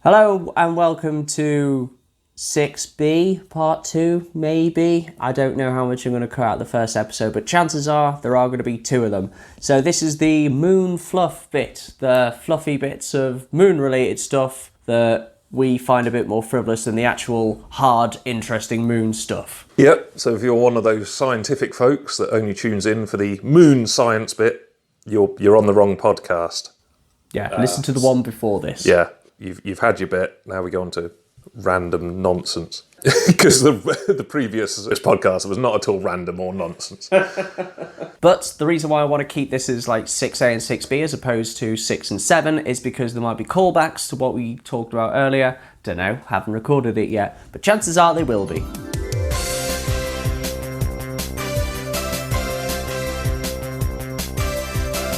Hello and welcome to 6B part 2, maybe. I don't know how much I'm going to cut out the first episode, but chances are there are going to be 2 of them. So this is the moon fluff bit, the fluffy bits of moon-related stuff that we find a bit more frivolous than the actual hard, interesting moon stuff. Yep, so if you're one of those scientific folks that only tunes in for the moon science bit, you're on the wrong podcast. Yeah, listen to the one before this. Yeah, you've had your bit, now we go on to random nonsense. Because the previous podcast was not at all random or nonsense. But the reason why I want to keep this as like 6A and 6B as opposed to 6 and 7 is because there might be callbacks to what we talked about earlier. Don't know, haven't recorded it yet, but chances are they will be.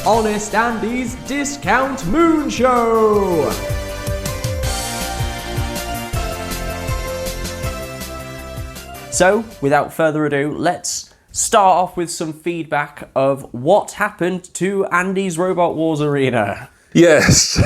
Honest Andy's Discount Moon Show! So, without further ado, let's start off with some feedback of what happened to Andy's Robot Wars arena. Yes.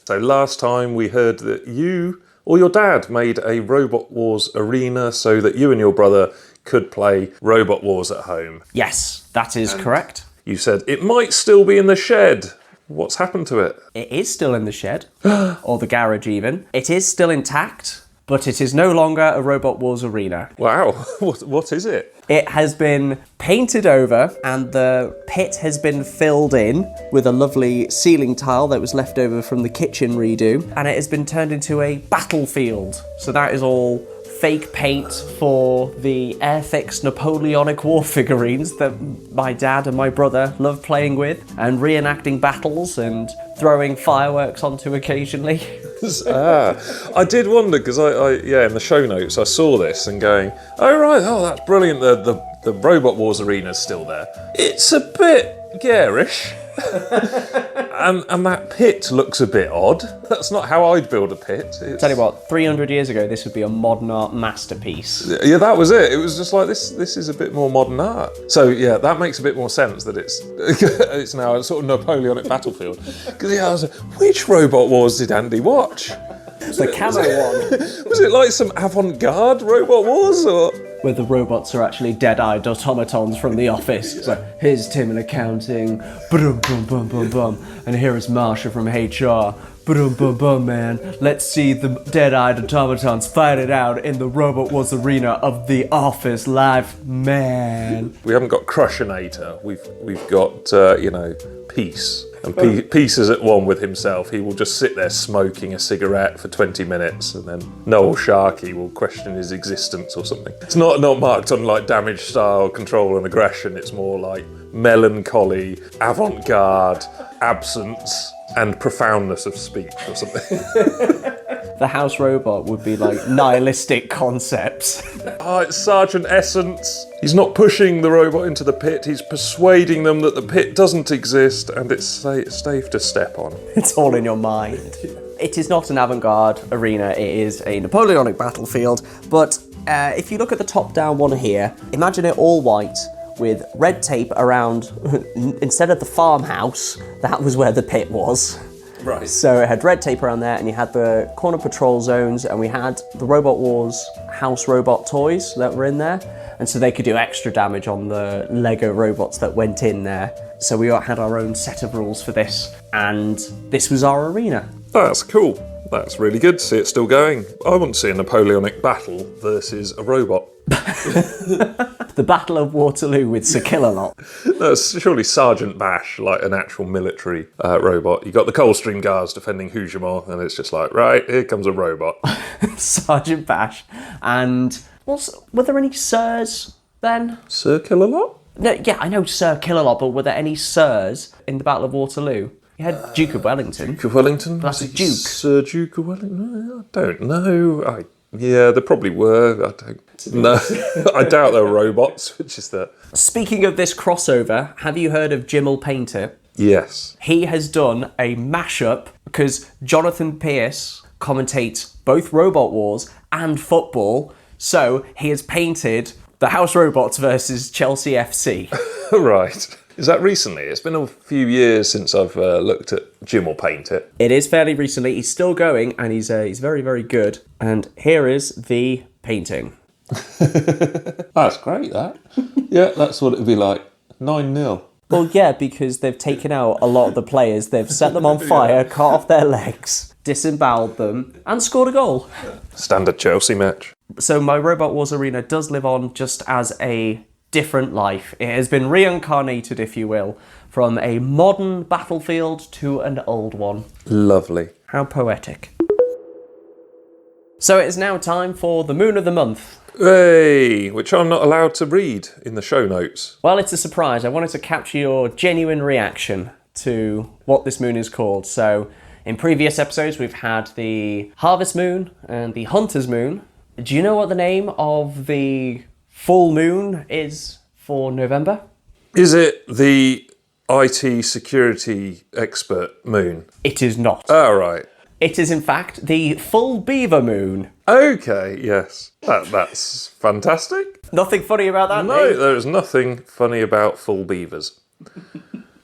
So last time we heard that you or your dad made a Robot Wars arena so that you and your brother could play Robot Wars at home. Yes, that is correct. You said it might still be in the shed. What's happened to it? It is still in the shed, or the garage even. It is still intact, but it is no longer a Robot Wars arena. Wow, what is it? It has been painted over and the pit has been filled in with a lovely ceiling tile that was left over from the kitchen redo, and it has been turned into a battlefield. So that is all fake paint for the Airfix Napoleonic War figurines that my dad and my brother love playing with and reenacting battles and throwing fireworks onto occasionally. I did wonder because I in the show notes I saw this and going, oh right, that's brilliant. The Robot Wars arena's still there. It's a bit garish. and that pit looks a bit odd. That's not how I'd build a pit. Tell you what, 300 years ago, this would be a modern art masterpiece. Yeah, that was it. It was just like, this is a bit more modern art. So yeah, that makes a bit more sense that it's now a sort of Napoleonic battlefield. Because yeah, I was like, which Robot Wars did Andy watch? The camo one. Was it like some avant-garde Robot Wars or...? Where the robots are actually dead-eyed automatons from the office. It's like, here's Tim in accounting, bum bum bum bum bum, and here is Marsha from HR, bum bum bum man. Let's see the dead-eyed automatons fight it out in the Robot Wars arena of the office life, man. We haven't got Crushinator. We've got Peace. And Peace is at one with himself. He will just sit there smoking a cigarette for 20 minutes and then Noel Sharkey will question his existence or something. It's not marked on like damage, style, control and aggression. It's more like melancholy, avant-garde, absence and profoundness of speech or something. The house robot would be like nihilistic concepts. It's Sergeant Essence. He's not pushing the robot into the pit, he's persuading them that the pit doesn't exist and it's safe to step on. It's all in your mind. It is not an avant-garde arena, it is a Napoleonic battlefield, but if you look at the top-down one here, imagine it all white with red tape around, instead of the farmhouse, that was where the pit was. Right. So it had red tape around there, and you had the corner patrol zones, and we had the Robot Wars house robot toys that were in there, and so they could do extra damage on the Lego robots that went in there. So we had our own set of rules for this, and this was our arena. That's cool. That's really good to see it still going. I want to see a Napoleonic battle versus a robot. The Battle of Waterloo with Sir Kill-A-Lot. That's surely Sergeant Bash, like an actual military robot. You got the Coldstream Guards defending Hougemont, and it's just like, right, here comes a robot. Sergeant Bash. And were there any Sirs then? Sir Kill-A-Lot? No, yeah, I know Sir Kill-A-Lot, but were there any Sirs in the Battle of Waterloo? You had Duke of Wellington. Duke of Wellington? That's a Duke. Sir Duke of Wellington? I don't know. Yeah, there probably were. I doubt they were robots, which is that. Speaking of this crossover, have you heard of Jimmel Painter? Yes. He has done a mashup because Jonathan Pierce commentates both Robot Wars and football, so he has painted the House Robots versus Chelsea FC. Right. Is that recently? It's been a few years since I've looked at Jim will paint it. It is fairly recently. He's still going, and he's very, very good. And here is the painting. That's great, that. Yeah, that's what it'd be like. 9-0. Well, yeah, because they've taken out a lot of the players. They've set them on fire, cut off their legs, disemboweled them, and scored a goal. Standard Chelsea match. So my Robot Wars arena does live on just as a different life. It has been reincarnated, if you will, from a modern battlefield to an old one. Lovely. How poetic. So it is now time for the Moon of the Month. Hey, which I'm not allowed to read in the show notes. Well, it's a surprise. I wanted to capture your genuine reaction to what this moon is called. So in previous episodes, we've had the Harvest Moon and the Hunter's Moon. Do you know what the name of the full moon is for November? Is it the IT security expert moon? It is not. Oh, right. It is, in fact, the full beaver moon. Okay, yes. That's fantastic. Nothing funny about that No, name? there is nothing funny about full beavers.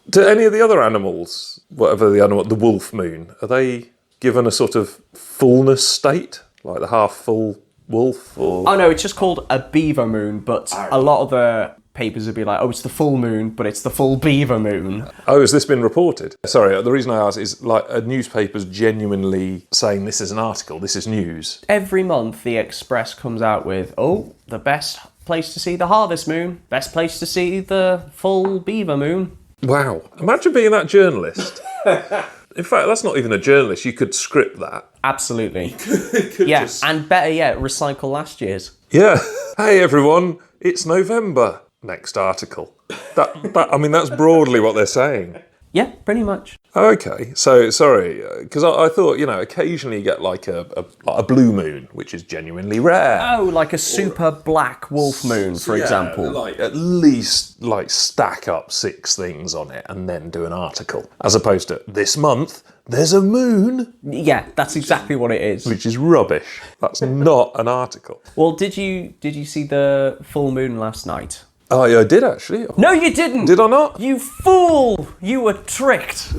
Do any of the other animals, whatever the animal, the wolf moon, are they given a sort of fullness state? Like the half-full wolf? Or... Oh, no, it's just called a beaver moon, but a lot of the papers would be like, oh, it's the full moon, but it's the full beaver moon. Oh, has this been reported? Sorry, the reason I ask is like a newspaper's genuinely saying this is an article, this is news. Every month, the Express comes out with, oh, the best place to see the harvest moon, best place to see the full beaver moon. Wow. Imagine being that journalist. In fact, that's not even a journalist. You could script that. Absolutely. Yeah, and better yet, recycle last year's. Yeah. Hey, everyone, it's November. Next article. I mean, that's broadly what they're saying. Yeah, pretty much. Okay, so sorry, because I thought, occasionally you get like a blue moon, which is genuinely rare. Oh, like a super black wolf moon, for example. Like at least like stack up 6 things on it and then do an article, as opposed to this month there's a moon. Yeah, that's exactly what it is. Which is rubbish. That's not an article. Well, did you see the full moon last night? Oh, yeah, I did actually. No, you didn't! Did I not? You fool! You were tricked!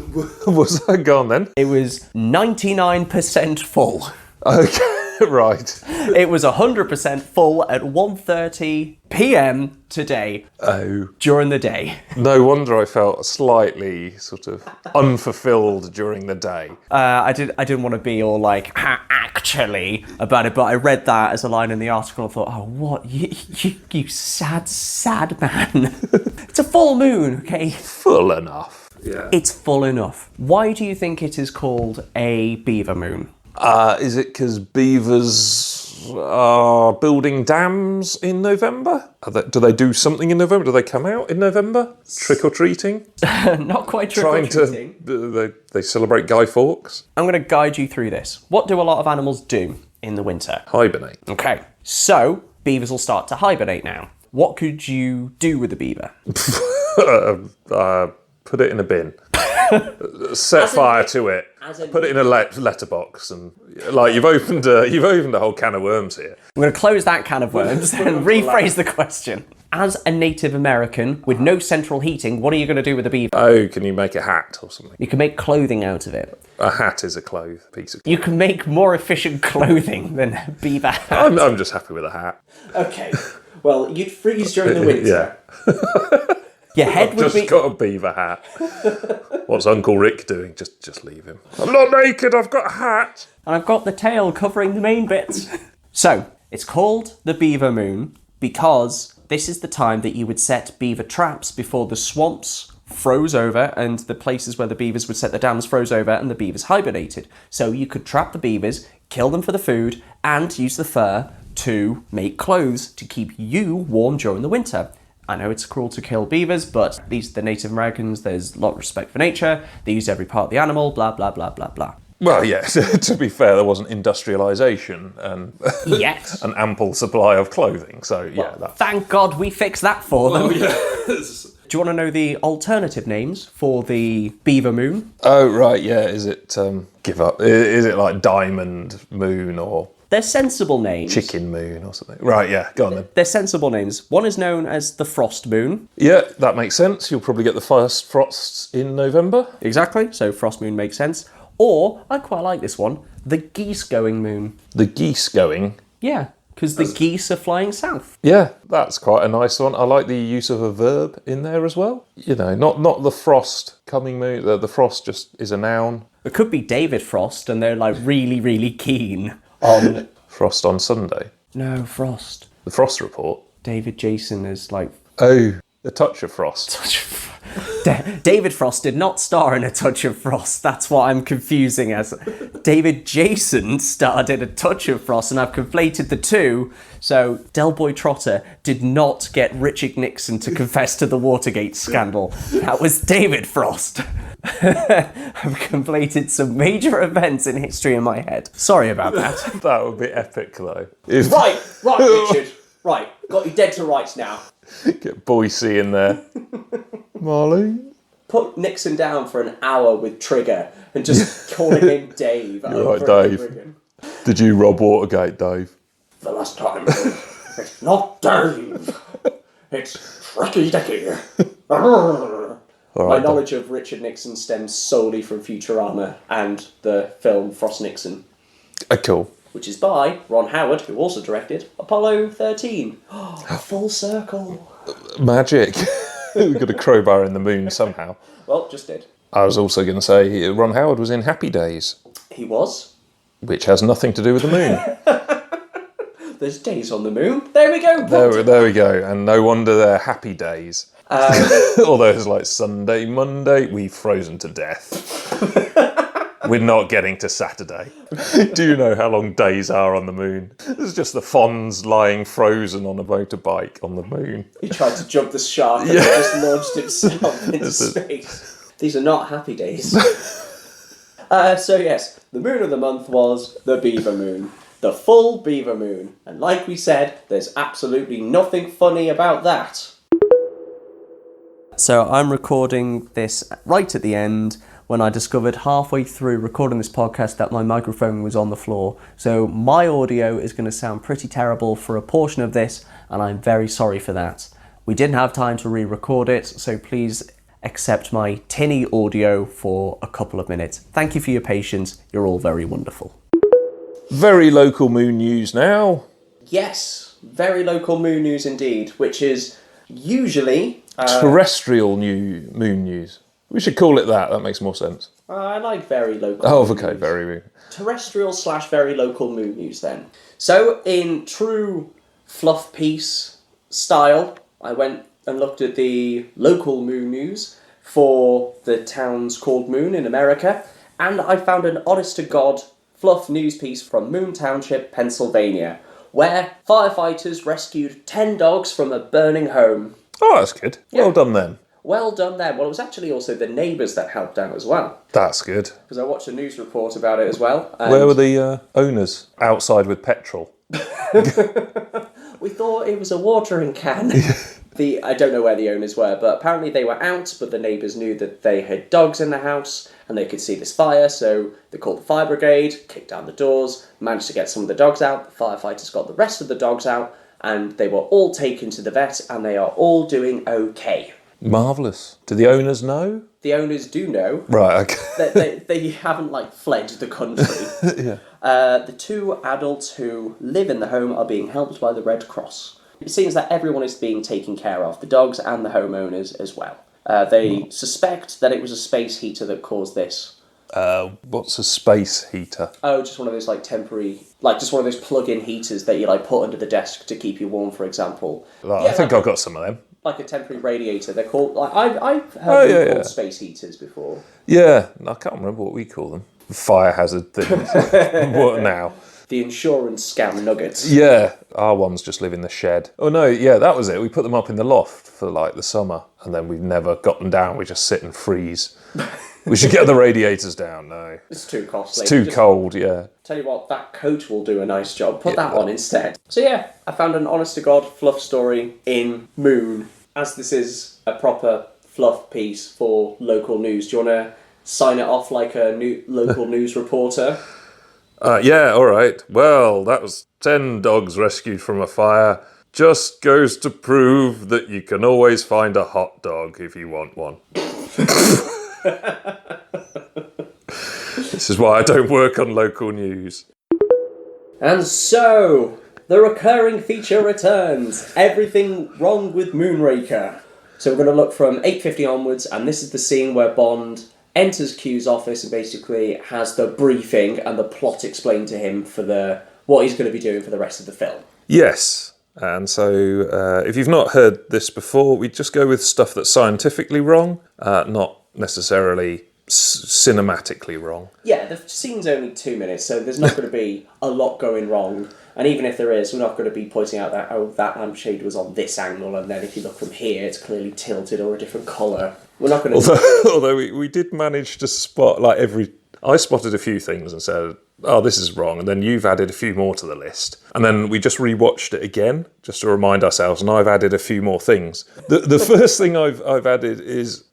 Was that gone then? It was 99% full. Okay, right. It was 100% full at 1:30 p.m. today. Oh. During the day. No wonder I felt slightly sort of unfulfilled during the day. I didn't want to be all like, actually, about it, but I read that as a line in the article and thought, oh, what? You sad, sad man. It's a full moon, okay? Full enough. Yeah. It's full enough. Why do you think it is called a beaver moon? Is it because beavers are building dams in November? Do they do something in November? Do they come out in November? Trick-or-treating? Not quite trick-or-treating. They celebrate Guy Fawkes? I'm going to guide you through this. What do a lot of animals do in the winter? Hibernate. Okay, so beavers will start to hibernate now. What could you do with a beaver? Put it in a bin. Set fire to it. Put it in a letterbox, and like you've opened a whole can of worms here. I'm going to close that can of worms and rephrase the question. As a Native American with no central heating, what are you going to do with a beaver? Oh, can you make a hat or something? You can make clothing out of it. A hat is a piece of cloth. You can make more efficient clothing than a beaver hat. I'm just happy with a hat. Okay. Well, you'd freeze during the winter. Yeah. Your head would just be... got a beaver hat. What's Uncle Rick doing? Just leave him. I'm not naked, I've got a hat. And I've got the tail covering the main bits. So, it's called the beaver moon because this is the time that you would set beaver traps before the swamps froze over and the places where the beavers would set the dams froze over and the beavers hibernated. So you could trap the beavers, kill them for the food, and use the fur to make clothes to keep you warm during the winter. I know it's cruel to kill beavers, but these are the Native Americans, there's a lot of respect for nature, they use every part of the animal, blah, blah, blah, blah, blah. Well, yeah, to be fair, there wasn't industrialisation and Yes. an ample supply of clothing, so yeah. Well, thank God we fixed that for them. Oh, yeah. Do you want to know the alternative names for the beaver moon? Oh, right, yeah, is it, give up, is it like Diamond Moon or... They're sensible names. Chicken Moon or something. Right, yeah, go on then. They're sensible names. One is known as the Frost Moon. Yeah, that makes sense. You'll probably get the first frosts in November. Exactly, so Frost Moon makes sense. Or, I quite like this one, the Geese Going Moon. The Geese Going? Yeah, because the geese are flying south. Yeah, that's quite a nice one. I like the use of a verb in there as well. You know, not the frost coming moon. The frost just is a noun. It could be David Frost, and they're like really, really keen on... Frost on Sunday. No, Frost. The Frost Report. David Jason is like... Oh, A Touch of Frost. David Frost did not star in A Touch of Frost. That's what I'm confusing as. David Jason starred in A Touch of Frost, and I've conflated the two. So Del Boy Trotter did not get Richard Nixon to confess to the Watergate scandal. That was David Frost. I've conflated some major events in history in my head. Sorry about that. That would be epic, though. Right, Richard. Right, got you dead to rights now. Get Boise in there. Marlene? Put Nixon down for an hour with Trigger and just calling him Dave. You're right, Dave. Did you rob Watergate, Dave? The last time. It's not Dave. It's Tricky Dicky. My knowledge of Richard Nixon stems solely from Futurama and the film Frost Nixon. Cool. Which is by Ron Howard, who also directed Apollo 13. Full circle. Magic. We've got a crowbar in the moon somehow. Well, just did. I was also going to say Ron Howard was in Happy Days. He was. Which has nothing to do with the moon. There's days on the moon. There we go. There we go. And no wonder they're happy days. Although it's like Sunday, Monday, we've frozen to death. We're not getting to Saturday. Do you know how long days are on the moon? It's just the Fonz lying frozen on a motorbike on the moon. He tried to jump the shark and just launched himself into space. These are not happy days. So yes, the moon of the month was the Beaver Moon. The full Beaver Moon. And like we said, there's absolutely nothing funny about that. So I'm recording this right at the end when I discovered halfway through recording this podcast that my microphone was on the floor. So my audio is going to sound pretty terrible for a portion of this, and I'm very sorry for that. We didn't have time to re-record it, so please accept my tinny audio for a couple of minutes. Thank you for your patience. You're all very wonderful. Very local moon news now. Yes, very local moon news indeed, which is usually... terrestrial moon news. We should call it that. That makes more sense. I like very local. Oh, moon okay, news. very. Terrestrial / very local moon news then. So, in true fluff piece style, I went and looked at the local moon news for the towns called Moon in America, and I found an honest-to-God fluff news piece from Moon Township, Pennsylvania, where firefighters rescued 10 dogs from a burning home. Oh, that's good. Yeah. Well done then. Well done there. Well, it was actually also the neighbours that helped out as well. That's good. Because I watched a news report about it as well. Where were the owners? Outside with petrol. We thought it was a watering can. I don't know where the owners were, but apparently they were out, but the neighbours knew that they had dogs in the house and they could see this fire, so they called the fire brigade, kicked down the doors, managed to get some of the dogs out. The firefighters got the rest of the dogs out, and they were all taken to the vet, and they are all doing okay. Marvellous. Do the owners know? The owners do know. Right, okay. They haven't, fled the country. Yeah. The 2 adults who live in the home are being helped by the Red Cross. It seems that everyone is being taken care of, the dogs and the homeowners as well. They suspect that it was a space heater that caused this. What's a space heater? Oh, just one of those temporary, just one of those plug-in heaters that you put under the desk to keep you warm, for example. Well, I think I've got some of them. Like a temporary radiator. They're called. I've heard them called space heaters before. Yeah, I can't remember what we call them. Fire hazard things. What now? The insurance scam nuggets. Yeah, our ones just live in the shed. Oh no, yeah, that was it. We put them up in the loft for the summer, and then we've never got them down. We just sit and freeze. We should get the radiators down. No, it's too costly. It's too cold. Yeah. Tell you what, that coat will do a nice job. Put that on instead. So yeah, I found an honest-to-God fluff story in Moon. As this is a proper fluff piece for local news, do you want to sign it off like a local news reporter? Yeah, all right. Well, that was 10 dogs rescued from a fire. Just goes to prove that you can always find a hot dog if you want one. This is why I don't work on local news. And so, the recurring feature returns. Everything wrong with Moonraker. So we're going to look from 8:50 onwards, and this is the scene where Bond enters Q's office and basically has the briefing and the plot explained to him for what he's going to be doing for the rest of the film. Yes. And so if you've not heard this before, we just go with stuff that's scientifically wrong, not necessarily cinematically wrong. Yeah, the scene's only 2 minutes, so there's not going to be a lot going wrong. And even if there is, we're not going to be pointing out that, that lampshade was on this angle, and then if you look from here, it's clearly tilted or a different colour. We're not going to... Although we did manage to spot, I spotted a few things and said, oh, this is wrong, and then you've added a few more to the list. And then we just rewatched it again, just to remind ourselves, and I've added a few more things. The first thing I've added is,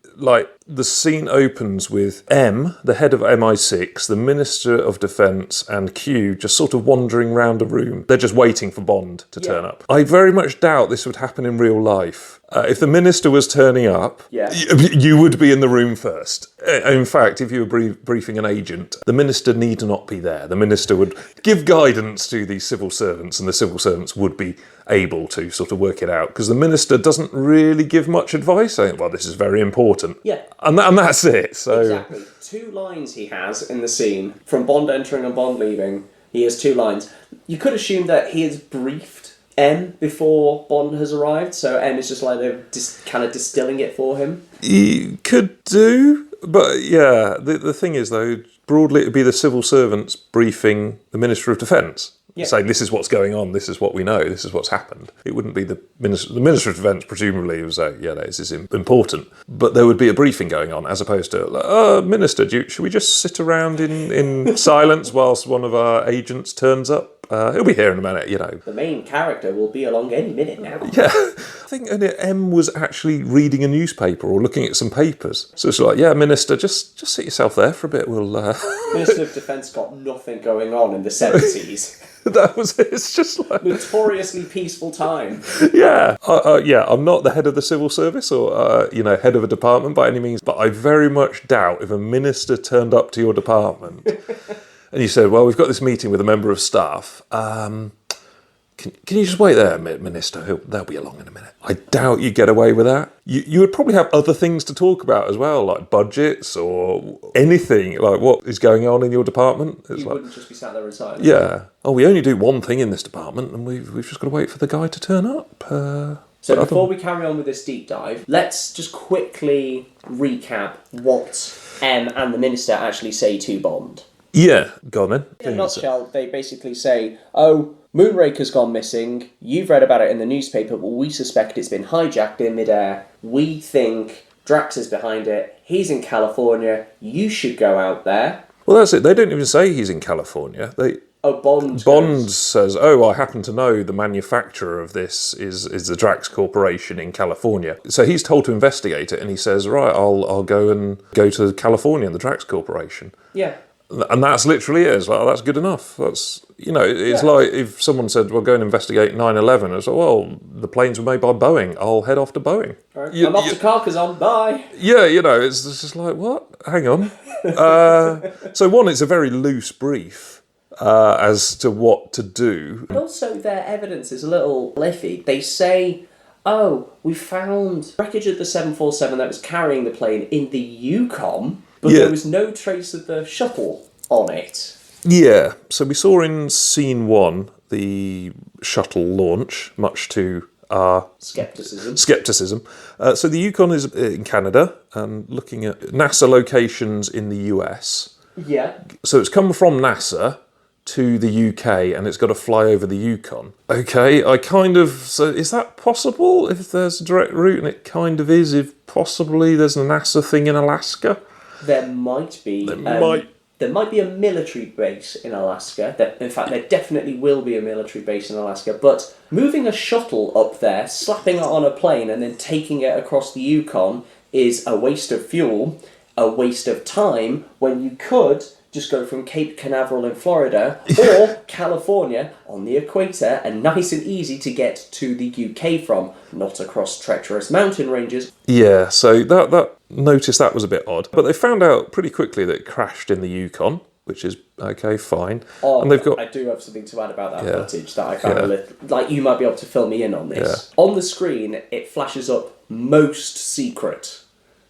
the scene opens with M, the head of MI6, the Minister of Defence, and Q just sort of wandering around a room. They're just waiting for Bond to turn up. I very much doubt this would happen in real life. If the Minister was turning up, you would be in the room first. In fact, if you were briefing an agent, the Minister need not be there. The Minister would give guidance to the civil servants, and the civil servants would be able to sort of work it out, because the Minister doesn't really give much advice, saying, well, this is very important. Yeah. And that's it. So exactly. 2 lines he has in the scene, from Bond entering and Bond leaving. He has 2 lines. You could assume that he has briefed M before Bond has arrived, so M is just like they're just kind of distilling it for him. You could do, but yeah, the thing is, though, broadly it would be the civil servants briefing the Minister of Defence. Yeah. Saying this is what's going on, this is what we know, this is what's happened. It wouldn't be the Minister of Defence, presumably, would say, yeah, this is important. But there would be a briefing going on, as opposed to, Minister, should we just sit around in silence whilst one of our agents turns up? He'll be here in a minute, The main character will be along any minute now. Yeah. I think M was actually reading a newspaper or looking at some papers. So it's like, yeah, Minister, just sit yourself there for a bit. We'll. Minister of Defence got nothing going on in the 70s. That was it. It's just like notoriously peaceful time. Yeah, I'm not the head of the civil service or head of a department by any means, but I very much doubt if a minister turned up to your department and you said, "Well, we've got this meeting with a member of staff. Can you just wait there, Minister? They'll be along in a minute." I doubt you'd get away with that. You would probably have other things to talk about as well, like budgets or anything, like what is going on in your department. You wouldn't just be sat there in silence. Yeah. Oh, we only do one thing in this department, and we've just got to wait for the guy to turn up. So before we carry on with this deep dive, let's just quickly recap what M and the Minister actually say to Bond. Yeah, go on then. In a nutshell, they basically say, oh, Moonraker's gone missing, you've read about it in the newspaper, but we suspect it's been hijacked in midair. We think Drax is behind it, he's in California, you should go out there. Well, that's it. They don't even say he's in California. Bond says, I happen to know the manufacturer of this is the Drax Corporation in California. So he's told to investigate it, and he says, right, I'll go to California and the Drax Corporation. Yeah. And that's literally it. It's like, that's good enough. That's, it's like if someone said, well, go and investigate 9/11. It's like, well, the planes were made by Boeing. I'll head off to Boeing. Right. I'm off to Carcassonne. Bye. Yeah, it's just like, what? Hang on. So one, it's a very loose brief as to what to do. And also their evidence is a little iffy. They say, we found wreckage of the 747 that was carrying the plane in the Yukon, but there was no trace of the shuttle on it. Yeah, so we saw in scene 1 the shuttle launch, much to our Skepticism. So the Yukon is in Canada, and looking at NASA locations in the US. Yeah. So it's come from NASA to the UK, and it's got to fly over the Yukon. Okay, so is that possible if there's a direct route? And it kind of is, if possibly there's a NASA thing in Alaska. There might be. There might be a military base in Alaska. In fact, there definitely will be a military base in Alaska. But moving a shuttle up there, slapping it on a plane, and then taking it across the Yukon is a waste of fuel, a waste of time, when you could just go from Cape Canaveral in Florida or California on the equator, and nice and easy to get to the UK from, not across treacherous mountain ranges. Yeah, so that noticed that was a bit odd. But they found out pretty quickly that it crashed in the Yukon, which is okay, fine. Oh, and they've got... I do have something to add about that footage that I found a little... Like, you might be able to fill me in on this. On the screen, it flashes up most secret.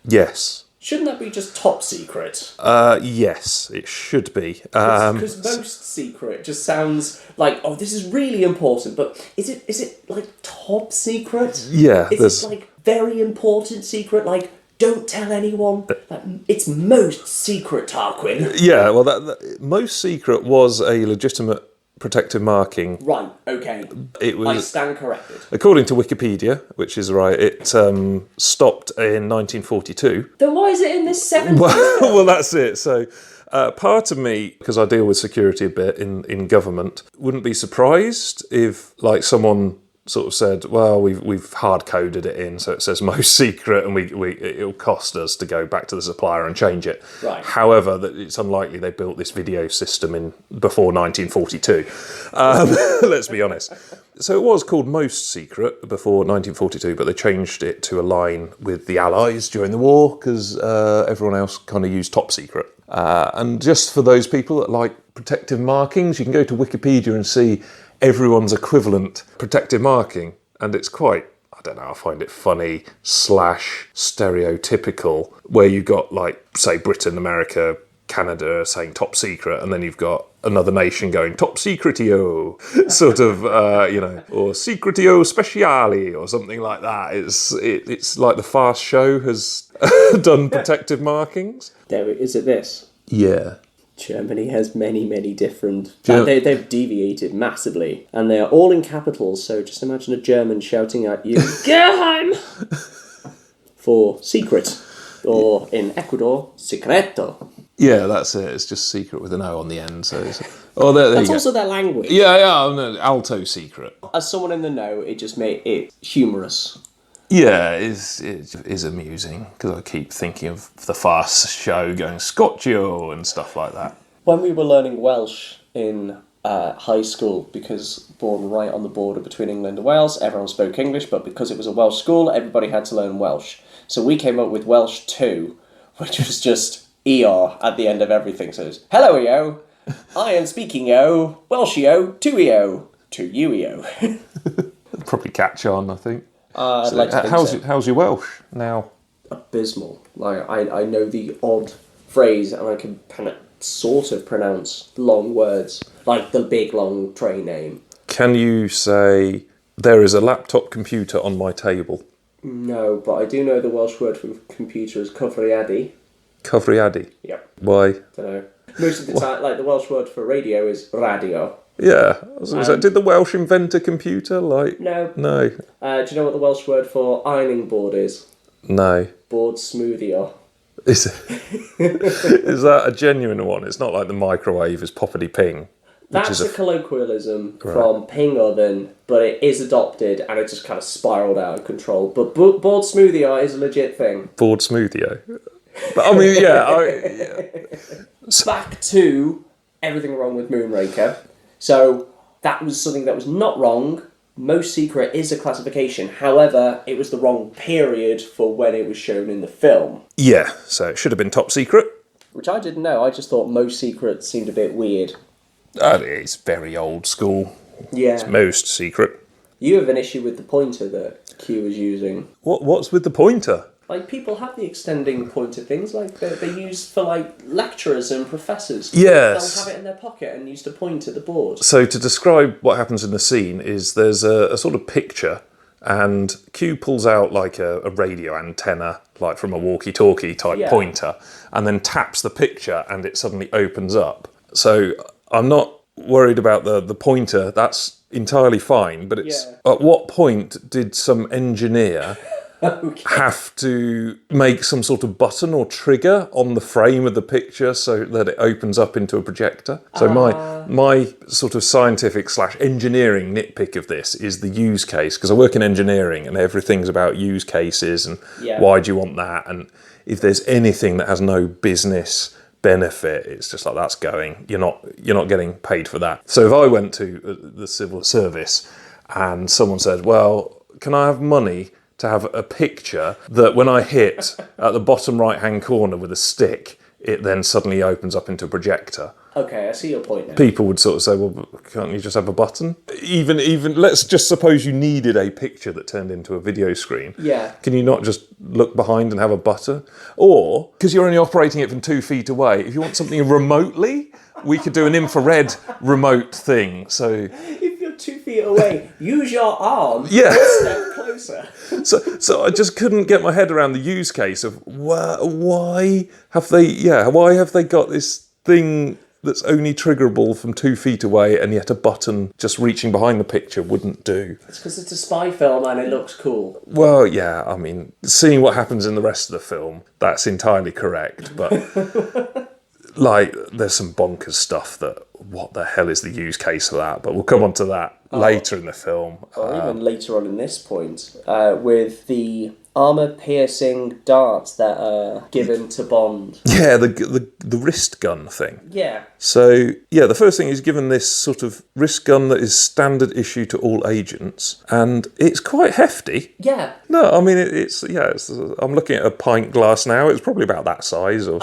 Yes. Shouldn't that be just top secret? Yes, it should be. Because most secret just sounds like, oh, this is really important, but is it like top secret? Yeah. Is it like very important secret? Like, don't tell anyone. Like, it's most secret, Tarquin. Yeah, well, that most secret was a legitimate protective marking. Right, okay. It was, I stand corrected. According to Wikipedia, which is right, it stopped in 1942. Then why is it in this 70s? Well, that's it. So part of me, because I deal with security a bit in government, wouldn't be surprised if like someone sort of said, well, we've hard coded it in, so it says most secret, and it'll cost us to go back to the supplier and change it. Right. However, that it's unlikely they built this video system before 1942. Let's be honest. So it was called most secret before 1942, but they changed it to align with the Allies during the war because everyone else kind of used top secret. And just for those people that like protective markings, you can go to Wikipedia and see everyone's equivalent protective marking, and it's quite, I don't know, I find it funny / stereotypical, where you got like, say, Britain, America, Canada saying top secret, and then you've got another nation going top secretio, sort of, or secretio speciale or something like that. It's like the Fast Show has done protective markings. Is it this? Yeah. Germany has many, many different... They've deviated massively, and they are all in capitals, so just imagine a German shouting at you, Geheim! For secret, or in Ecuador, secreto. Yeah, that's it. It's just secret with an O on the end. So there That's also their language. Yeah, no, alto secret. As someone in the know, it just made it humorous. Yeah, it is amusing, because I keep thinking of the Fast Show going Scotcho and stuff like that. When we were learning Welsh in high school, because born right on the border between England and Wales, everyone spoke English, but because it was a Welsh school, everybody had to learn Welsh. So we came up with Welsh 2, which was just ER at the end of everything. So it's, hello, EO, I am speaking EO, Welsh-EO, 2-EO, to you-EO. Probably catch on, I think. I'd like to think how's your Welsh now? Abysmal. Like I know the odd phrase, and I can sort of pronounce long words, like the big long train name. Can you say, there is a laptop computer on my table? No, but I do know the Welsh word for computer is cyfriadu. Cyfriadu? Yep. Why? Don't know. Most of the time, like the Welsh word for radio is radio. Yeah. Did the Welsh invent a computer? No. No. Do you know what the Welsh word for ironing board is? No. Board smoothie. Is that a genuine one? It's not like the microwave is poppity ping. That's a colloquialism from ping oven, but it is adopted and it just kind of spiraled out of control. But board smoothie is a legit thing. Board smoothie. But I mean, yeah. Back to everything wrong with Moonraker. So that was something that was not wrong. Most secret is a classification. However, it was the wrong period for when it was shown in the film. Yeah, so it should have been top secret. Which I didn't know. I just thought most secret seemed a bit weird. It's very old school. Yeah. It's most secret. You have an issue with the pointer that Q was using. What's with the pointer? Like, people have the extending pointer things, like, they use for, like, lecturers and professors. Yes. They'll have it in their pocket and use to point at the board. So to describe what happens in the scene is there's a sort of picture, and Q pulls out, like, a radio antenna, like from a walkie-talkie type pointer, and then taps the picture and it suddenly opens up. So I'm not worried about the pointer, that's entirely fine, but it's at what point did some engineer... have to make some sort of button or trigger on the frame of the picture so that it opens up into a projector. So my sort of scientific / engineering nitpick of this is the use case, because I work in engineering and everything's about use cases and why do you want that, and if there's anything that has no business benefit. It's just like, that's going. You're not getting paid for that. So if I went to the civil service and someone said, well, can I have money to have a picture that when I hit at the bottom right-hand corner with a stick, it then suddenly opens up into a projector? Okay, I see your point now. People would sort of say, well, can't you just have a button? Even let's just suppose you needed a picture that turned into a video screen. Yeah. Can you not just look behind and have a button? Or, because you're only operating it from 2 feet away, if you want something remotely, we could do an infrared remote thing. So If you're 2 feet away, use your arm. Yeah. A step closer. So I just couldn't get my head around the use case of why have they got this thing that's only triggerable from 2 feet away, and yet a button just reaching behind the picture wouldn't do. It's because it's a spy film and it looks cool. Well, yeah, I mean, seeing what happens in the rest of the film, that's entirely correct. But, like, there's some bonkers stuff that, what the hell is the use case for that? But we'll come on to that later in the film. Or even later on in this point, with the armour-piercing darts that are given to Bond. Yeah, the wrist gun thing. Yeah. So, yeah, the first thing is given this sort of wrist gun that is standard issue to all agents, and it's quite hefty. Yeah. No, I mean, it's I'm looking at a pint glass now, it's probably about that size. Or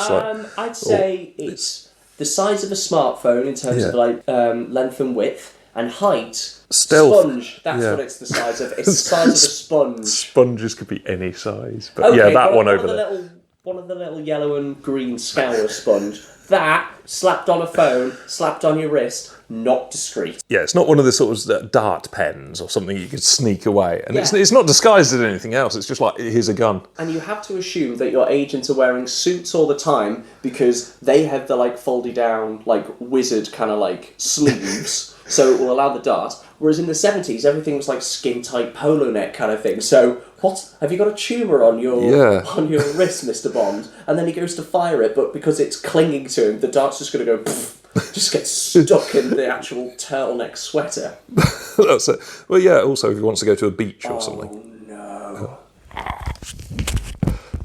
I'd say it's the size of a smartphone in terms of like length and width, and height. Stealth. Sponge, that's what it's the size of. It's the size of a sponge. Sponges could be any size, but yeah, that one over there. One of the little yellow and green scour sponge. That, slapped on a phone, slapped on your wrist, not discreet. Yeah, it's not one of the sort of dart pens or something you could sneak away. And it's not disguised as anything else, it's just like, here's a gun. And you have to assume that your agents are wearing suits all the time because they have the, like, folded down, like, wizard kind of, like, sleeves. So it will allow the dart. Whereas in the 70s, everything was like skin-tight polo neck kind of thing. So, what? Have you got a tumour on your wrist, Mr. Bond? And then he goes to fire it, but because it's clinging to him, the dart's just going to go, pfft, just get stuck in the actual turtleneck sweater. That's it. Well, yeah, also if he wants to go to a beach or something. Oh, no.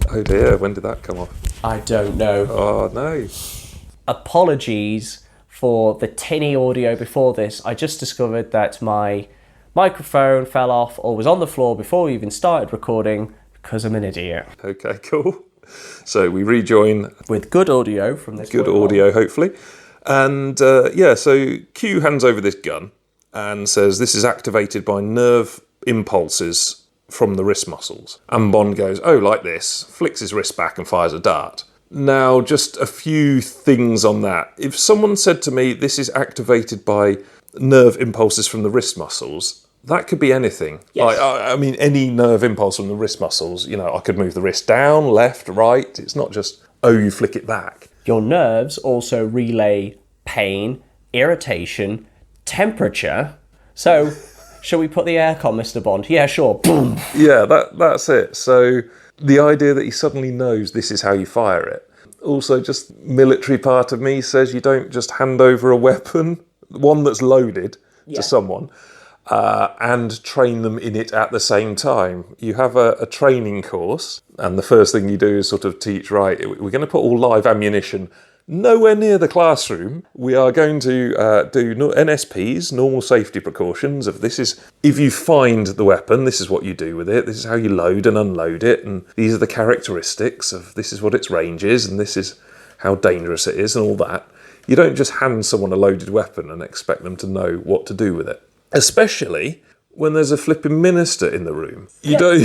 Oh dear, when did that come off? I don't know. Oh, no. Apologies for the tinny audio before this. I just discovered that my microphone fell off or was on the floor before we even started recording because I'm an idiot. Okay, cool. So we rejoin with good audio from this. Good audio, hopefully. And so Q hands over this gun and says this is activated by nerve impulses from the wrist muscles. And Bond goes, oh, like this, flicks his wrist back and fires a dart. Now, just a few things on that. If someone said to me, this is activated by nerve impulses from the wrist muscles, that could be anything. Yes. Like, I mean, any nerve impulse from the wrist muscles, I could move the wrist down, left, right. It's not just, oh, you flick it back. Your nerves also relay pain, irritation, temperature. So, shall we put the aircon, Mr. Bond? Yeah, sure. Boom. Yeah, that's it. So the idea that he suddenly knows this is how you fire it. Also, just military part of me says you don't just hand over a weapon, one that's loaded, to someone, and train them in it at the same time. You have a training course, and the first thing you do is sort of teach, right, we're going to put all live ammunition nowhere near the classroom. We are going to do NSPs, normal safety precautions. If you find the weapon, this is what you do with it. This is how you load and unload it. And these are the characteristics of this is what its range is. And this is how dangerous it is and all that. You don't just hand someone a loaded weapon and expect them to know what to do with it. Especially when there's a flipping minister in the room. You don't,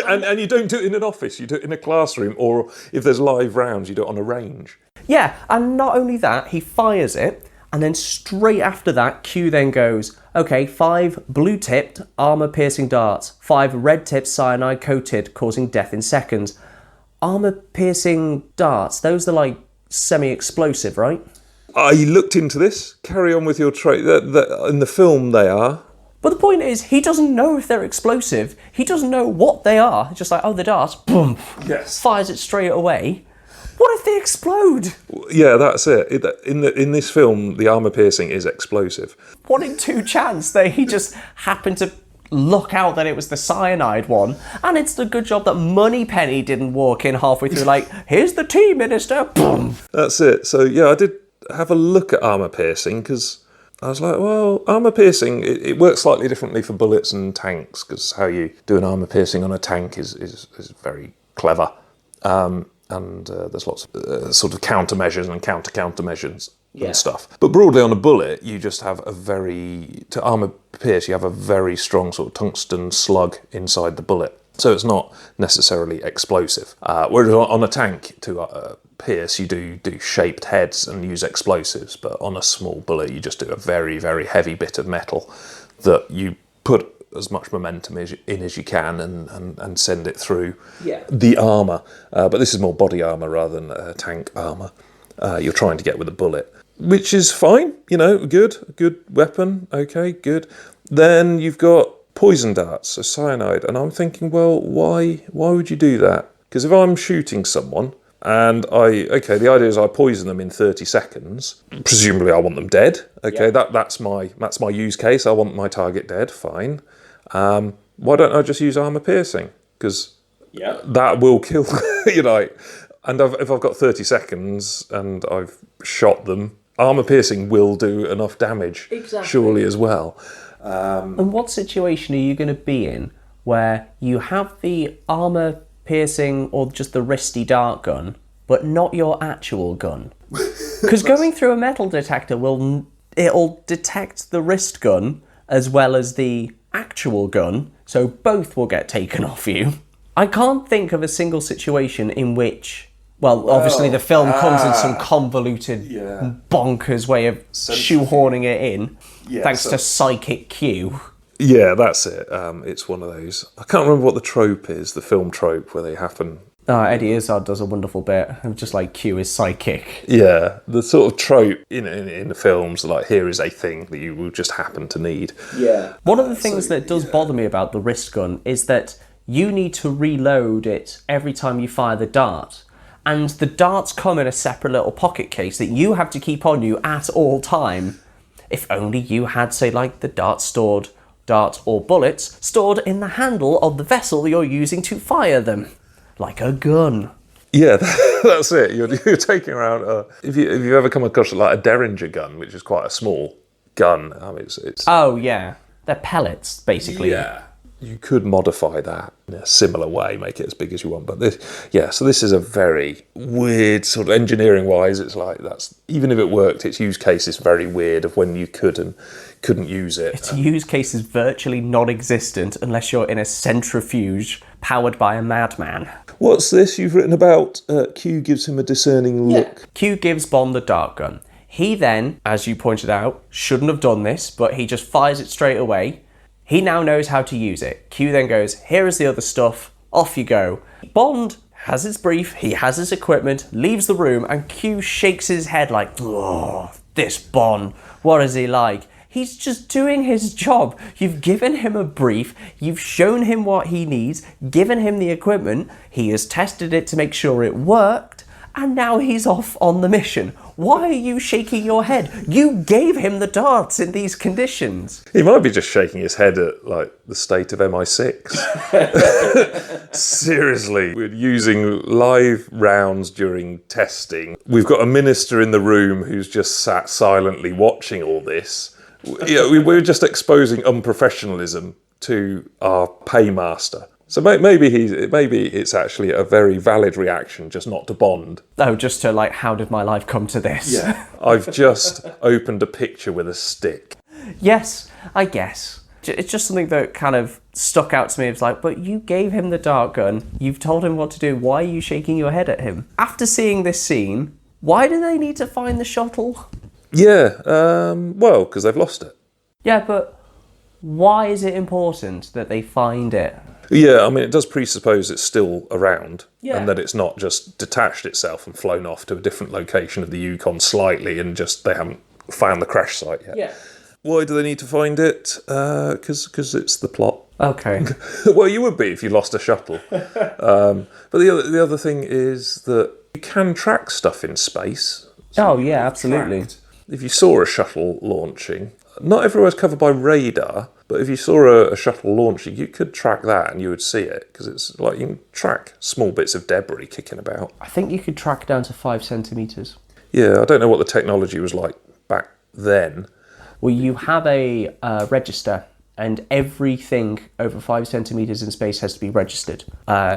and you don't do it in an office. You do it in a classroom, or if there's live rounds, you do it on a range. Yeah, and not only that, he fires it, and then straight after that, Q then goes, okay, 5 blue-tipped, armour-piercing darts, 5 red-tipped, cyanide-coated, causing death in seconds. Armour-piercing darts, those are like semi-explosive, right? I looked into this. Carry on with your trade. In the film, they are. But the point is, he doesn't know if they're explosive. He doesn't know what they are. It's just like, oh, the darts, boom, fires it straight away. What if they explode? Yeah, that's it. In this film, the armour piercing is explosive. 1 in 2 chance that he just happened to look out that it was the cyanide one. And it's the good job that Moneypenny didn't walk in halfway through like, here's the tea, minister. Boom. That's it. So, yeah, I did have a look at armour piercing because I was like, well, armour piercing, it works slightly differently for bullets and tanks because how you do an armour piercing on a tank is very clever. And there's lots of sort of countermeasures and countermeasures and stuff. But broadly on a bullet, you just have to armour pierce, you have a very strong sort of tungsten slug inside the bullet. So it's not necessarily explosive. Whereas on a tank, to pierce, you do shaped heads and use explosives. But on a small bullet, you just do a very, very heavy bit of metal that you put as much momentum in as you can and send it through the armour. But this is more body armour rather than tank armour. You're trying to get with a bullet, which is fine, good weapon, okay, good. Then you've got poison darts, so cyanide, and I'm thinking, well, why would you do that? Because if I'm shooting someone and the idea is I poison them in 30 seconds, presumably I want them dead, okay, that's my use case, I want my target dead, fine. Why don't I just use armour piercing? Because that will kill, and if I've got 30 seconds and I've shot them, armour piercing will do enough damage, surely as well. And what situation are you going to be in where you have the armour piercing or just the wristy dart gun, but not your actual gun? Because going through a metal detector it'll detect the wrist gun as well as the actual gun, so both will get taken off you. I can't think of a single situation in which, obviously the film comes in some convoluted, bonkers way of shoehorning it in, thanks to Psychic Q. Yeah, that's it. It's one of those. I can't remember what the trope is, the film trope where they happen. Eddie Izzard does a wonderful bit of just like Q is psychic. Yeah, the sort of trope in the films, like here is a thing that you will just happen to need. Yeah. One of the things that does bother me about the wrist gun is that you need to reload it every time you fire the dart. And the darts come in a separate little pocket case that you have to keep on you at all time. If only you had, say, like the darts or bullets stored in the handle of the vessel you're using to fire them. Like a gun. Yeah, that's it. You're taking around... If you've ever come across like a Derringer gun, which is quite a small gun. I mean, it's... Oh, yeah. They're pellets, basically. Yeah. You could modify that in a similar way, make it as big as you want. But so this is a very weird sort of engineering-wise. It's like even if it worked, its use case is very weird of when you could and couldn't use it. Its use case is virtually non-existent unless you're in a centrifuge powered by a madman. What's this you've written about? Q gives him a discerning look. Q gives Bond the dart gun. He then, as you pointed out, shouldn't have done this, but he just fires it straight away. He now knows how to use it. Q then goes, here is the other stuff, off you go. Bond has his brief, he has his equipment, leaves the room, and Q shakes his head like, oh, this Bond, what is he like? He's just doing his job. You've given him a brief, you've shown him what he needs, given him the equipment, he has tested it to make sure it worked, and now he's off on the mission. Why are you shaking your head? You gave him the darts in these conditions. He might be just shaking his head at, like, the state of MI6. Seriously, we're using live rounds during testing. We've got a minister in the room who's just sat silently watching all this. We're just exposing unprofessionalism to our paymaster. So maybe it's actually a very valid reaction, just not to Bond. Oh, just to like, how did my life come to this? Yeah. I've just opened a picture with a stick. Yes, I guess. It's just something that kind of stuck out to me. It's like, but you gave him the dart gun. You've told him what to do. Why are you shaking your head at him? After seeing this scene, why do they need to find the shuttle? Yeah, because they've lost it. Yeah, but why is it important that they find it? Yeah, I mean, it does presuppose it's still around and that it's not just detached itself and flown off to a different location of the Yukon slightly and just they haven't found the crash site yet. Yeah. Why do they need to find it? Because it's the plot. Okay. Well, you would be if you lost a shuttle. But the other thing is that you can track stuff in space. So absolutely. If you saw a shuttle launching, not everywhere's covered by radar, But if you saw a shuttle launching, you could track that and you would see it, because it's like you can track small bits of debris kicking about. I think you could track down to 5 centimetres. Yeah, I don't know what the technology was like back then. Well, you have a register, and everything over 5 centimetres in space has to be registered,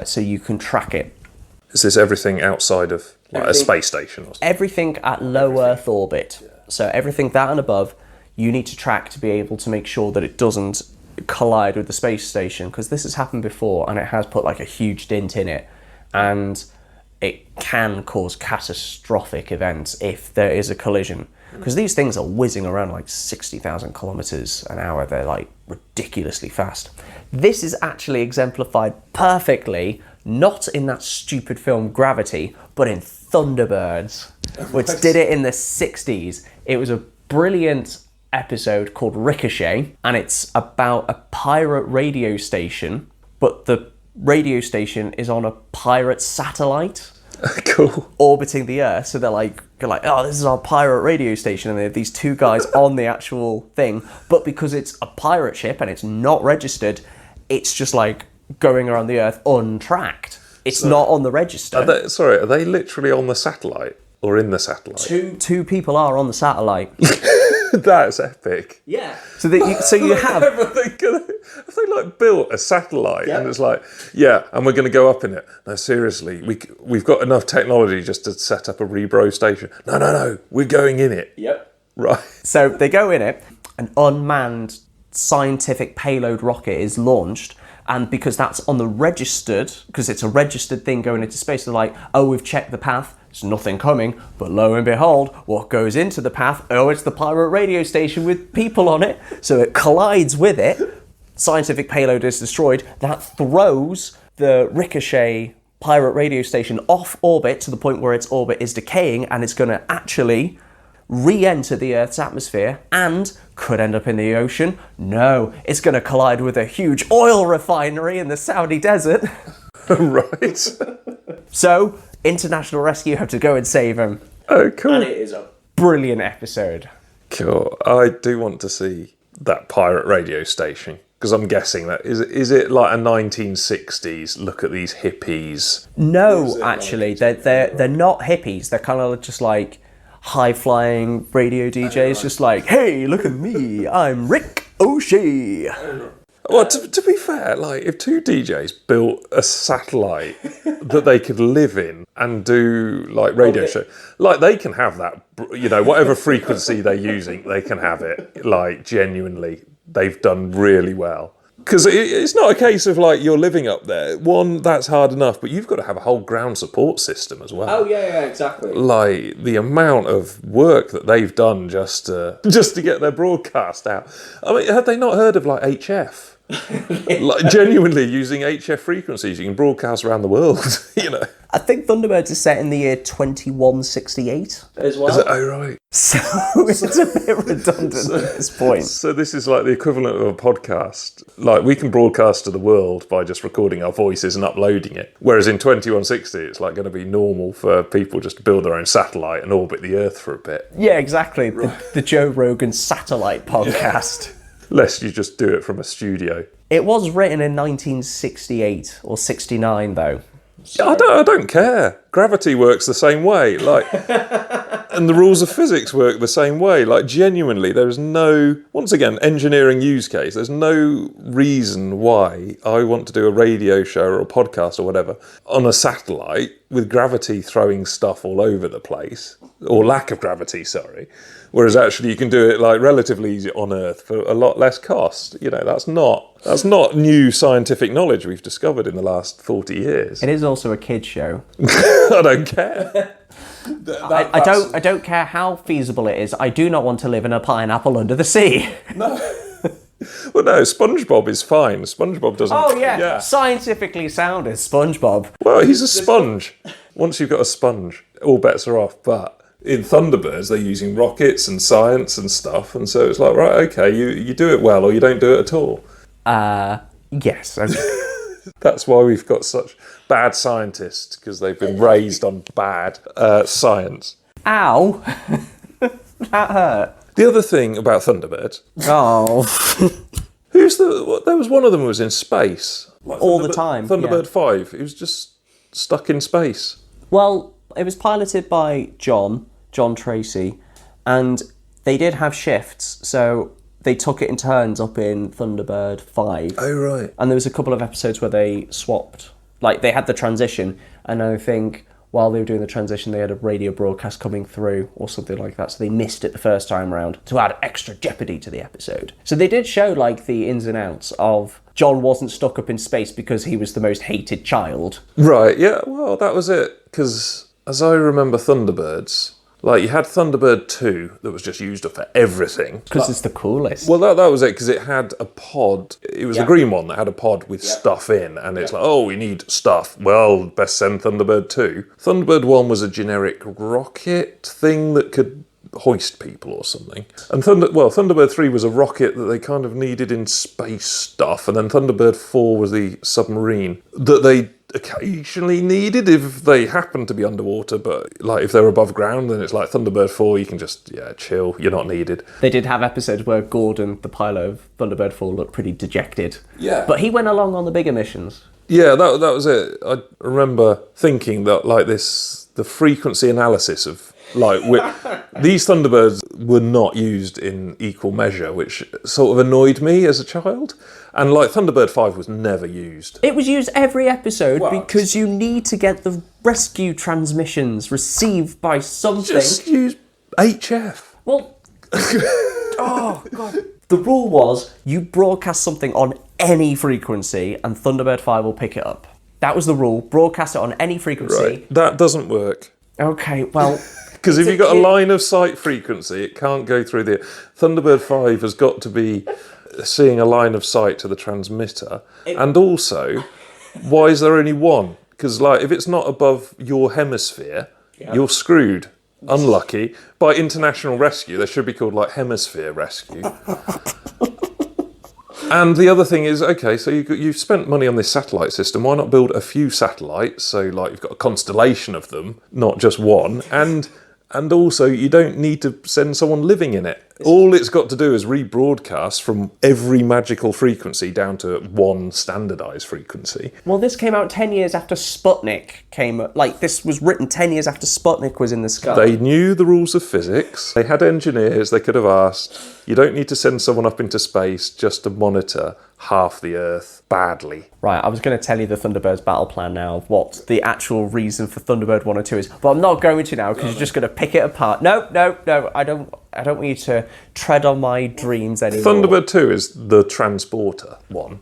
so you can track it. Is this everything outside of like a space station? Or something? Everything at low Earth orbit. Yeah. So everything that and above, you need to track to be able to make sure that it doesn't collide with the space station, because this has happened before and it has put like a huge dent in it, and it can cause catastrophic events if there is a collision, because these things are whizzing around like 60,000 kilometers an hour. They're like ridiculously fast. This is actually exemplified perfectly, not in that stupid film Gravity, but in Thunderbirds, which did it in the 60s. It was a brilliant episode called Ricochet, and it's about a pirate radio station, but the radio station is on a pirate satellite. Cool. Orbiting the Earth. So they're like, oh, this is our pirate radio station, and they have these two guys on the actual thing, but because it's a pirate ship and it's not registered, it's just like going around the Earth untracked. It's not on the register. Are they literally on the satellite or in the satellite? Two people are on the satellite. That's epic. Yeah. So you have. Have they like built a satellite and it's like, yeah, and we're going to go up in it? No, seriously, we've got enough technology just to set up a rebro station. No, we're going in it. Yep. Right. So they go in it, an unmanned scientific payload rocket is launched, and because that's on the registered, because it's a registered thing going into space, they're like, oh, we've checked the path, there's nothing coming, but lo and behold, what goes into the path? Oh, it's the pirate radio station with people on it. So it collides with it, scientific payload is destroyed, that throws the Ricochet pirate radio station off orbit to the point where its orbit is decaying, and it's going to actually re-enter the Earth's atmosphere and could end up in the ocean. No, it's going to collide with a huge oil refinery in the Saudi desert. Right. So, international rescue have to go and save him. Oh, cool. And it is a brilliant episode. Cool. I do want to see that pirate radio station, because I'm guessing that is it like a 1960s look at these hippies? No, actually, they're not hippies. They're kind of just like high-flying radio DJs, just like, hey, look at me, I'm Rick O'Shea. Well, to be fair, like if two DJs built a satellite that they could live in and do like radio show, like they can have that, whatever frequency they're using, they can have it. Like genuinely, they've done really well. Because it's not a case of like you're living up there. One, that's hard enough, but you've got to have a whole ground support system as well. Oh yeah, exactly. Like the amount of work that they've done just to get their broadcast out. I mean, have they not heard of like HF? Like genuinely using HF frequencies, you can broadcast around the world. I think Thunderbirds is set in the year 2168 as well. Is it? Oh, right. So it's a bit redundant at this point. So this is like the equivalent of a podcast. Like we can broadcast to the world by just recording our voices and uploading it. Whereas in 2160, it's like going to be normal for people just to build their own satellite and orbit the Earth for a bit. Yeah, exactly. The Joe Rogan satellite podcast. Lest you just do it from a studio. It was written in 1968 or 69, though. So. I don't care. Gravity works the same way. Like, and the rules of physics work the same way. Like, genuinely, there is no, once again, engineering use case. There's no reason why I want to do a radio show or a podcast or whatever on a satellite with gravity throwing stuff all over the place, or lack of gravity, sorry. Whereas actually you can do it like relatively easy on Earth for a lot less cost. That's not new scientific knowledge we've discovered in the last 40 years. It is also a kid's show. I don't care. I don't care how feasible it is. I do not want to live in a pineapple under the sea. No. Well, no, SpongeBob is fine. SpongeBob doesn't... Oh, yeah. Scientifically sound is SpongeBob. Well, he's a sponge. Once you've got a sponge, all bets are off. But in Thunderbirds, they're using rockets and science and stuff. And so it's like, right, okay, you do it well or you don't do it at all. Yes. Okay. That's why we've got such bad scientists, because they've been raised on bad science. Ow. That hurt. The other thing about Thunderbirds... Oh. There was one of them who was in space. Like All the time, Thunderbird yeah. 5. He was just stuck in space. Well, it was piloted by John Tracy, and they did have shifts, so they took it in turns up in Thunderbird 5. Oh, right. And there was a couple of episodes where they swapped. Like, they had the transition, and I think while they were doing the transition, they had a radio broadcast coming through or something like that, so they missed it the first time round to add extra jeopardy to the episode. So they did show, like, the ins and outs of John wasn't stuck up in space because he was the most hated child. Right, yeah, well, that was it. Because as I remember Thunderbirds, like, you had Thunderbird 2 that was just used for everything. Because it's the coolest. Well, that was it, because it had a pod. It was the green one that had a pod with stuff in, and it's like, oh, we need stuff. Well, best send Thunderbird 2. Thunderbird 1 was a generic rocket thing that could hoist people or something. And Thunderbird 3 was a rocket that they kind of needed in space stuff, and then Thunderbird 4 was the submarine that they occasionally needed if they happened to be underwater, but like if they're above ground, then it's like Thunderbird 4, you can just chill, you're not needed. They did have episodes where Gordon, the pilot of Thunderbird 4, looked pretty dejected. Yeah. But he went along on the bigger missions. Yeah, that was it. I remember thinking that like the frequency analysis of like these Thunderbirds were not used in equal measure, which sort of annoyed me as a child. And like Thunderbird 5 was never used. It was used every episode because you need to get the rescue transmissions received by something. Just use HF. Well, oh god. The rule was you broadcast something on any frequency and Thunderbird 5 will pick it up. That was the rule. Broadcast it on any frequency. Right. That doesn't work. Okay, well... Because if you've got a line of sight frequency, it can't go through the... Thunderbird 5 has got to be seeing a line of sight to the transmitter. And also, why is there only one? Because like, if it's not above your hemisphere, you're screwed. Unlucky. By international rescue, they should be called like hemisphere rescue. And the other thing is, okay, so you've spent money on this satellite system. Why not build a few satellites? So like you've got a constellation of them, not just one. And also, you don't need to send someone living in it. All it's got to do is rebroadcast from every magical frequency down to one standardised frequency. Well, this came out 10 years after Sputnik came... Like, this was written 10 years after Sputnik was in the sky. They knew the rules of physics. They had engineers. They could have asked, you don't need to send someone up into space just to monitor half the Earth badly. Right, I was going to tell you the Thunderbirds battle plan now, of what the actual reason for Thunderbird 1 or 2 is, but I'm not going to now because you're just going to pick it apart. No, I don't want you to tread on my dreams anymore. Thunderbird 2 is the transporter one.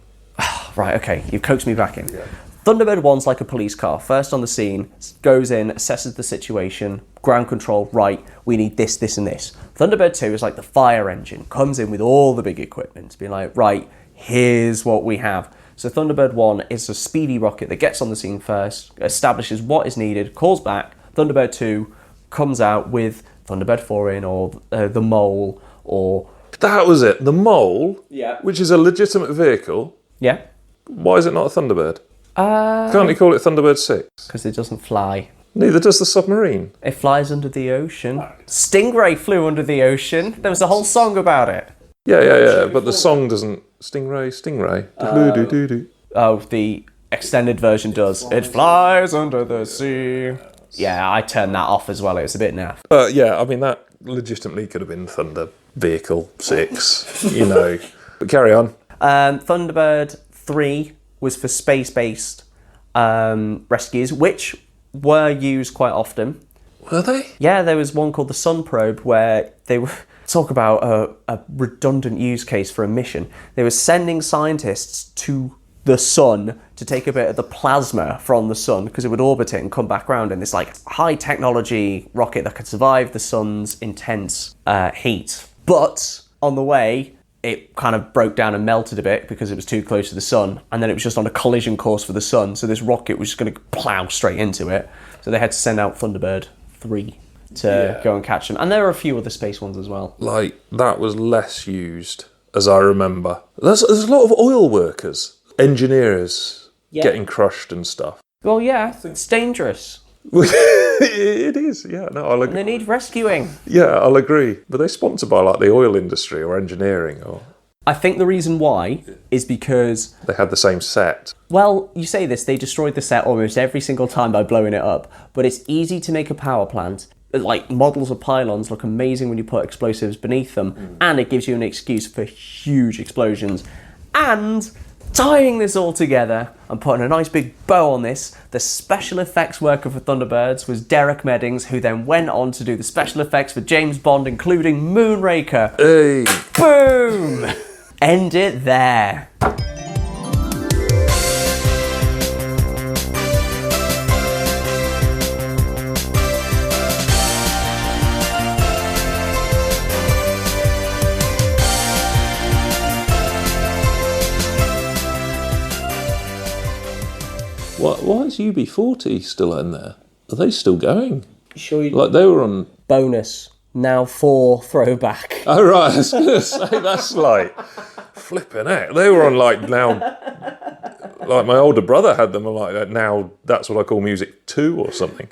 Right, okay, you've coaxed me back in. Yeah. Thunderbird 1's like a police car. First on the scene, goes in, assesses the situation, ground control, right, we need this, this and this. Thunderbird 2 is like the fire engine, comes in with all the big equipment, being like, right, here's what we have. So Thunderbird 1 is a speedy rocket that gets on the scene first, establishes what is needed, calls back. Thunderbird 2 comes out with Thunderbird 4 in, or the Mole, or... That was it, the Mole, Yeah. which is a legitimate vehicle. Yeah. Why is it not a Thunderbird? Can't you call it Thunderbird 6? Because it doesn't fly. Neither does the submarine. It flies under the ocean. Stingray flew under the ocean. There was a whole song about it. Yeah, but the song doesn't... Stingray. Do-do-do-do. Oh, the extended version does. It flies under the sea. Yeah, I turned that off as well. It was a bit naff. But yeah, I mean, that legitimately could have been Thunder Vehicle 6, you know. But carry on. Thunderbird 3 was for space-based rescues, which were used quite often. Were they? Yeah, there was one called the Sun Probe where they were... Talk about a redundant use case for a mission. They were sending scientists to the sun to take a bit of the plasma from the sun because it would orbit it and come back around in this like high technology rocket that could survive the sun's intense heat. But on the way, it kind of broke down and melted a bit because it was too close to the sun, and then it was just on a collision course for the sun, so this rocket was just going to plow straight into it. So they had to send out Thunderbird 3 to go and catch them. And there are a few other space ones as well. Like, that was less used, as I remember. There's a lot of oil workers, engineers, getting crushed and stuff. Well, yeah, it's dangerous. It is, yeah. No, I'll agree. And they need rescuing. Yeah, I'll agree. But they're sponsored by like the oil industry or engineering or... I think the reason why is because, They had the same set. well, you say this, they destroyed the set almost every single time by blowing it up, but it's easy to make a power plant. Like, models of pylons look amazing when you put explosives beneath them, and it gives you an excuse for huge explosions. And tying this all together and putting a nice big bow on this, the special effects worker for Thunderbirds was Derek Meddings, who then went on to do the special effects for James Bond, including Moonraker. Hey! Boom! End it there. Why is UB40 still in there? Are they still going? Sure. Like, they were on... Bonus. Now 4 throwback. Oh, right, I was going to say, that's like... Flipping heck. They were on, like, now... Like, my older brother had them, like, now that's what I call music 2 or something.